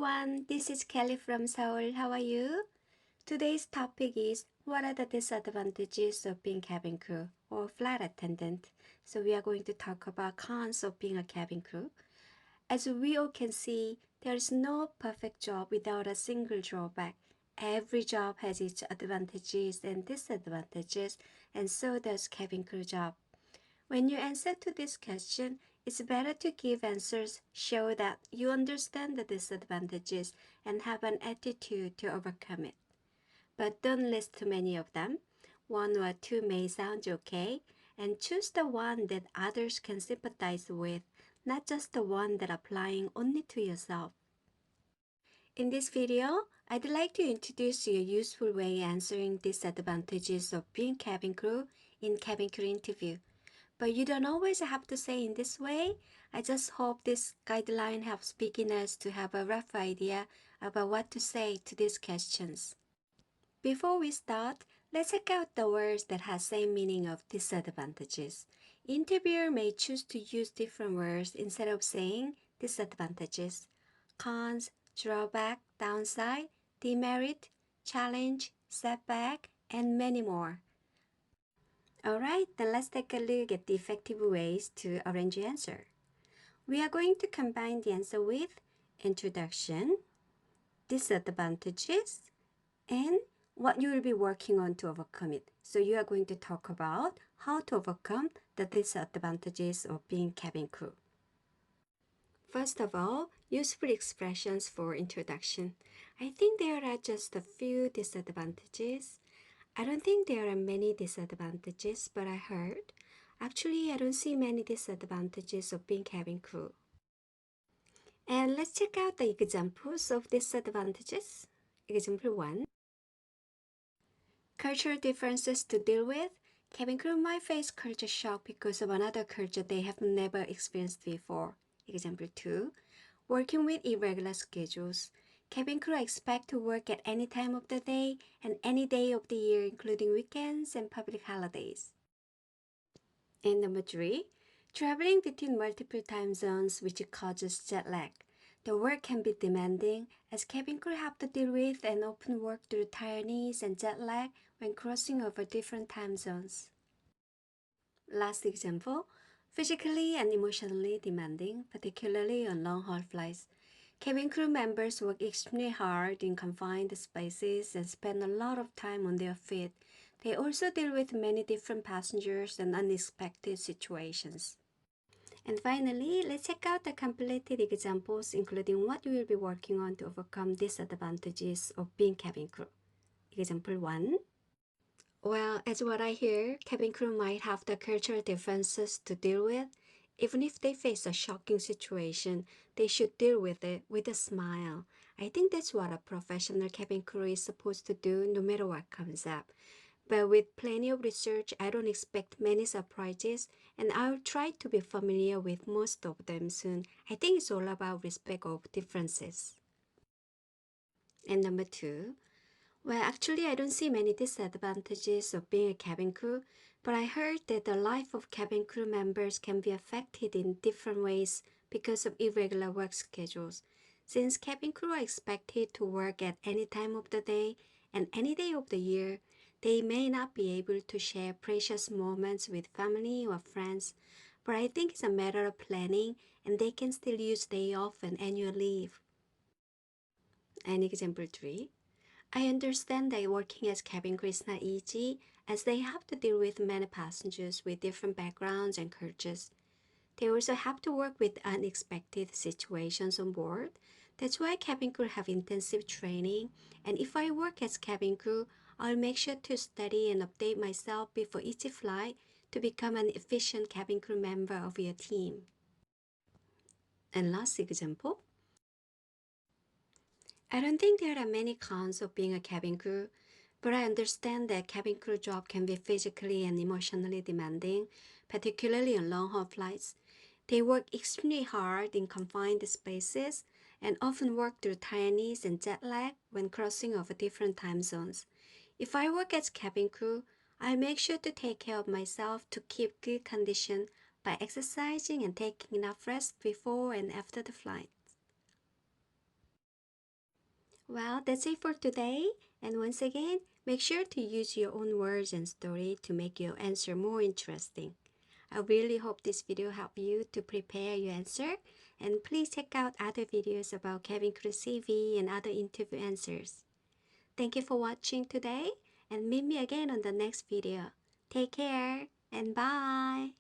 everyone, this is Kelly from Seoul. How are you? Today's topic is what are the disadvantages of being cabin crew or flight attendant. So we are going to talk about cons of being a cabin crew. As we all can see, there is no perfect job without a single drawback. Every job has its advantages and disadvantages, and so does cabin crew job. When you answer to this question, it's better to give answers show that you understand the disadvantages and have an attitude to overcome it. But don't list too many of them. One or two may sound okay, and choose the one that others can sympathize with, not just the one that applying only to yourself. In this video, I'd like to introduce you a useful way answering disadvantages of being cabin crew in cabin crew interview. But you don't always have to say in this way. I just hope this guideline helps beginners to have a rough idea about what to say to these questions. Before we start, let's check out the words that have same meaning of disadvantages. Interviewer may choose to use different words instead of saying disadvantages. Cons, drawback, downside, demerit, challenge, setback, and many more. Alright, then let's take a look at the effective ways to arrange your answer. We are going to combine the answer with introduction, disadvantages, and what you will be working on to overcome it. So you are going to talk about how to overcome the disadvantages of being cabin crew. First of all, useful expressions for introduction. I think there are just a few disadvantages. I don't think there are many disadvantages, but I heard. Actually, I don't see many disadvantages of being cabin crew. And let's check out the examples of disadvantages. Example 1. Cultural differences to deal with. Cabin crew might face culture shock because of another culture they have never experienced before. Example 2. Working with irregular schedules. Cabin crew expect to work at any time of the day and any day of the year, including weekends and public holidays. And number 3, traveling between multiple time zones, which causes jet lag. The work can be demanding as cabin crew have to deal with and often work through tiredness and jet lag when crossing over different time zones. Last example, physically and emotionally demanding, particularly on long-haul flights. Cabin crew members work extremely hard in confined spaces and spend a lot of time on their feet. They also deal with many different passengers and unexpected situations. And finally, let's check out the completed examples, including what you will be working on to overcome disadvantages of being cabin crew. Example 1. Well, as what I hear, cabin crew might have the cultural differences to deal with. Even if they face a shocking situation, they should deal with it with a smile. I think that's what a professional cabin crew is supposed to do no matter what comes up. But with plenty of research, I don't expect many surprises, and I'll try to be familiar with most of them soon. I think it's all about respect of differences. And number 2. Well, actually, I don't see many disadvantages of being a cabin crew, but I heard that the life of cabin crew members can be affected in different ways because of irregular work schedules. Since cabin crew are expected to work at any time of the day and any day of the year, they may not be able to share precious moments with family or friends, but I think it's a matter of planning and they can still use day off and annual leave. And example 3. I understand that working as cabin crew is not easy as they have to deal with many passengers with different backgrounds and cultures. They also have to work with unexpected situations on board. That's why cabin crew have intensive training, and if I work as cabin crew, I'll make sure to study and update myself before each flight to become an efficient cabin crew member of your team. And last example. I don't think there are many cons of being a cabin crew, but I understand that cabin crew job can be physically and emotionally demanding, particularly on long-haul flights. They work extremely hard in confined spaces and often work through tiredness and jet lag when crossing over different time zones. If I work as cabin crew, I'll make sure to take care of myself to keep good condition by exercising and taking enough rest before and after the flight. Well, that's it for today. And once again, make sure to use your own words and story to make your answer more interesting. I really hope this video helped you to prepare your answer. And please check out other videos about cabin crew CV and other interview answers. Thank you for watching today and meet me again on the next video. Take care and bye!